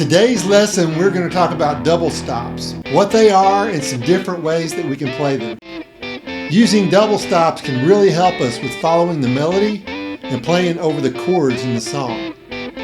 today's lesson, we're going to talk about double stops, what they are, and some different ways that we can play them. Using double stops can really help us with following the melody and playing over the chords in the song.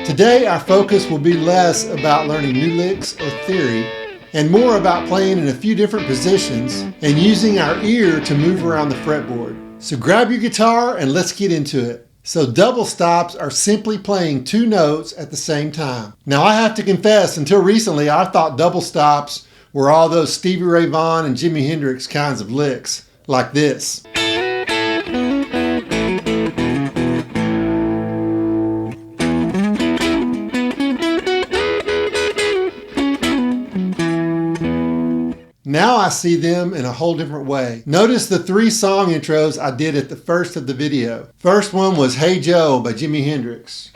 Today, our focus will be less about learning new licks or theory, and more about playing in a few different positions and using our ear to move around the fretboard. So grab your guitar and let's get into it. So double stops are simply playing two notes at the same time. Now I have to confess, until recently I thought double stops were all those Stevie Ray Vaughan and Jimi Hendrix kinds of licks, like this. Now I see them in a whole different way. Notice the three song intros I did at the first of the video. First one was Hey Joe by Jimi Hendrix.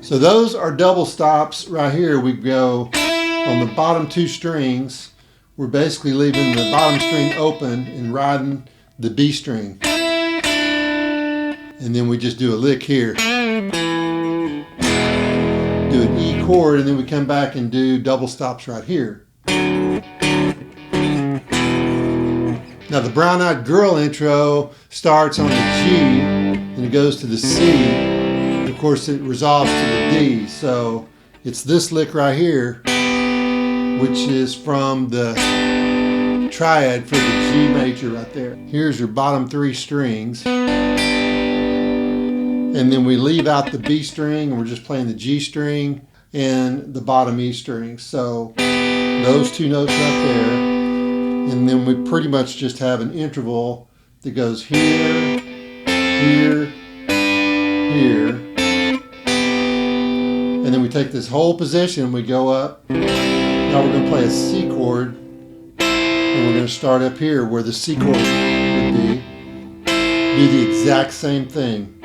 So those are double stops right here. We go on the bottom two strings. We're basically leaving the bottom string open and riding the B string. And then we just do a lick here. Do an E chord, and then we come back and do double stops right here. Now the Brown Eyed Girl intro starts on the G and it goes to the C, and of course it resolves to the D, so it's this lick right here, which is from the triad for the G major right there. Here's your bottom three strings. And then we leave out the B string and we're just playing the G string and the bottom E string. So those two notes right there. And then we pretty much just have an interval that goes here, here, here. And then we take this whole position, we go up. Now we're going to play a C chord. And we're going to start up here where the C chord would be. Do the exact same thing.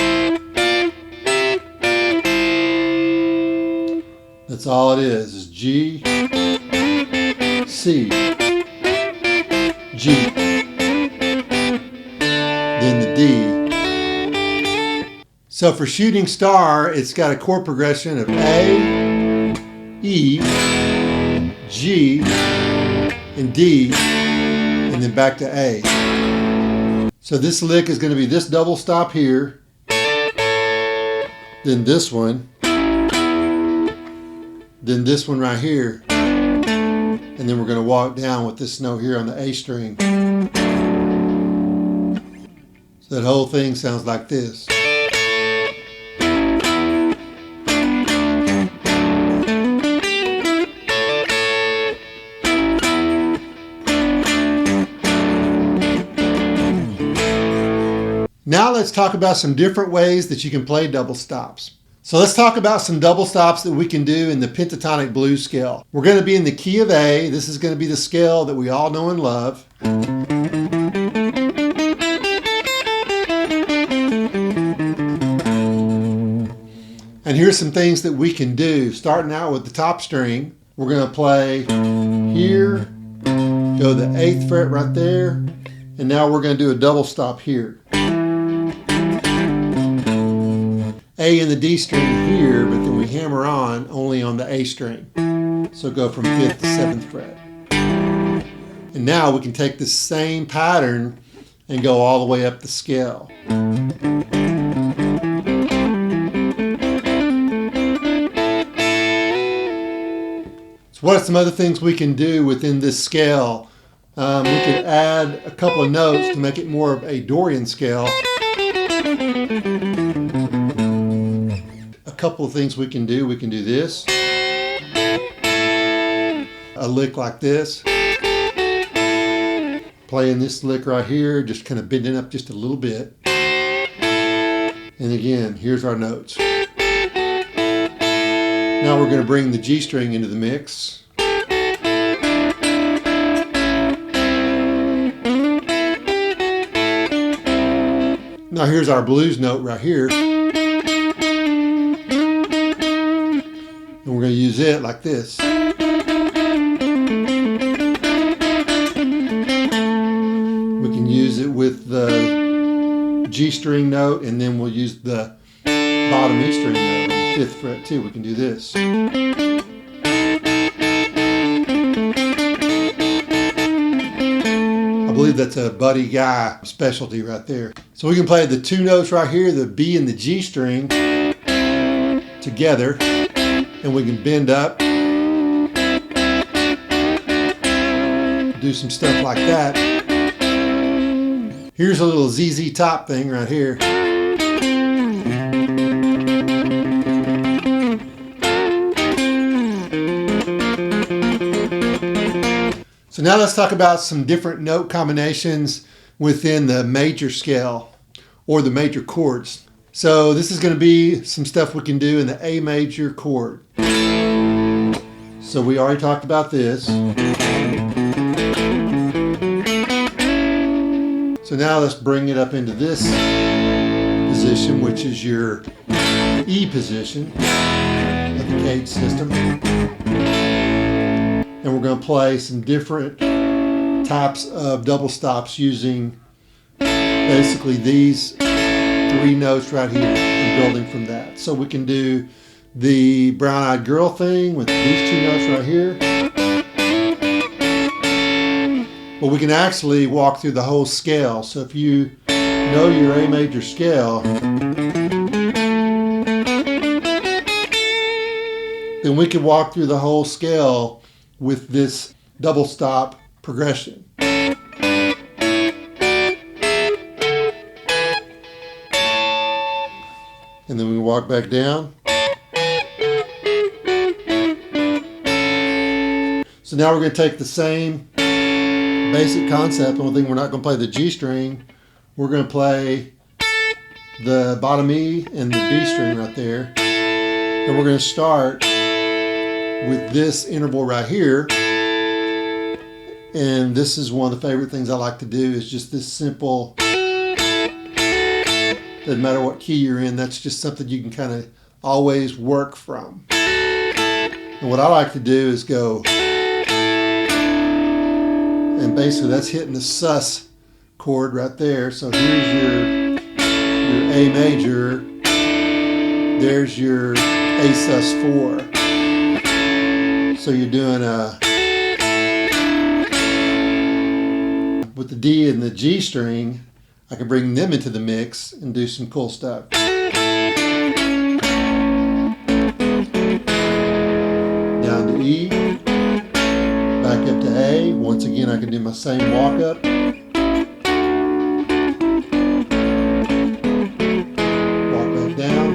That's all it is G, C, G, then the D. So for Shooting Star, it's got a chord progression of A, E, G, and D, and then back to A. So this lick is going to be this double stop here, then this one, then this one right here, and then we're going to walk down with this note here on the A string. So that whole thing sounds like this. Now let's talk about some different ways that you can play double stops. So let's talk about some double stops that we can do in the pentatonic blues scale. We're going to be in the key of A. This is going to be the scale that we all know and love. And here's some things that we can do. Starting out with the top string, we're going to play here, go the 8th fret right there, and now we're going to do a double stop here. A and the D string here, but then we hammer on only on the A string. So go from 5th to 7th fret. And now we can take this same pattern and go all the way up the scale. So what are some other things we can do within this scale? We could add a couple of notes to make it more of a Dorian scale. A couple of things we can do this, a lick like this, playing this lick right here, just kind of bending up just a little bit, and again, here's our notes. Now we're going to bring the G string into the mix. Now here's our blues note right here. And we're going to use it like this. use it with the G string note, and then we'll use the bottom E string note on the 5th fret too. We can do this. I believe that's a Buddy Guy specialty right there. So we can play the 2 notes right here, the B and the G string together, and we can bend up, do some stuff like that. Here's a little ZZ Top thing right here. So now let's talk about some different note combinations within the major scale or the major chords. So this is going to be some stuff we can do in the A major chord. So we already talked about this. So now let's bring it up into this position, which is your E position of the cage system. And we're going to play some different types of double stops using basically these 3 notes right here and building from that. So we can do the brown-eyed girl thing with these 2 notes right here. But we can actually walk through the whole scale. So if you know your A major scale, then we can walk through the whole scale with this double stop progression. And then we walk back down. So now we're going to take the same basic concept. Only thing, we're not going to play the G string. We're going to play the bottom E and the B string right there. And we're going to start with this interval right here. And this is one of the favorite things I like to do, is just this simple, doesn't matter what key you're in, that's just something you can kind of always work from. And what I like to do is go, and basically that's hitting the sus chord right there. So here's your A major, there's your A sus 4. So you're doing with the D and the G string, I can bring them into the mix and do some cool stuff. Down to E, back up to A. Once again, I can do my same walk up. Walk back down.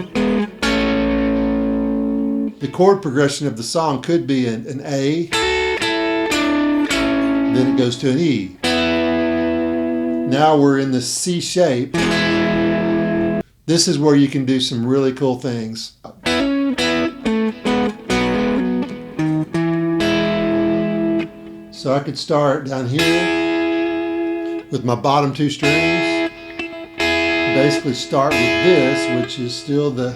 The chord progression of the song could be an A, then it goes to an E. Now we're in the C shape. This is where you can do some really cool things. So I could start down here with my bottom 2 strings. Basically start with this, which is still the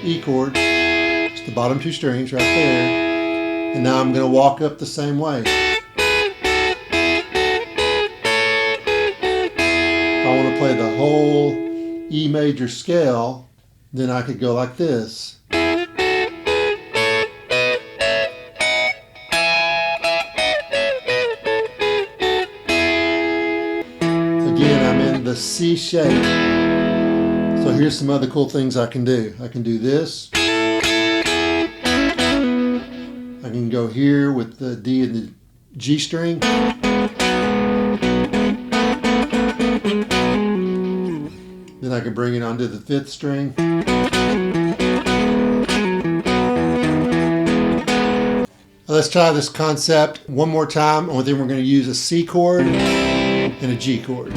E chord. It's the bottom 2 strings right there. And now I'm going to walk up the same way. If I want to play the whole E major scale, then I could go like this. Again, I'm in the C shape. So here's some other cool things I can do. I can do this. I can go here with the D and the G string. Then I can bring it onto the 5th string. Let's try this concept one more time. Only thing, we're going to use a C chord and a G chord.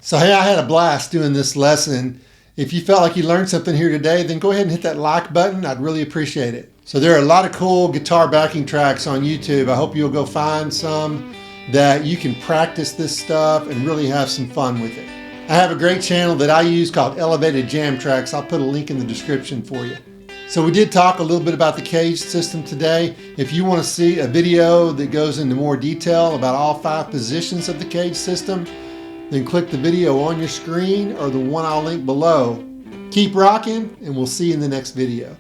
So hey, I had a blast doing this lesson. If you felt like you learned something here today, then go ahead and hit that like button. I'd really appreciate it. So there are a lot of cool guitar backing tracks on YouTube. I hope you'll go find some that you can practice this stuff and really have some fun with it. I have a great channel that I use called Elevated Jam Tracks. I'll put a link in the description for you. So we did talk a little bit about the cage system today. If you want to see a video that goes into more detail about all 5 positions of the cage system, then click the video on your screen or the one I'll link below. Keep rocking, and we'll see you in the next video.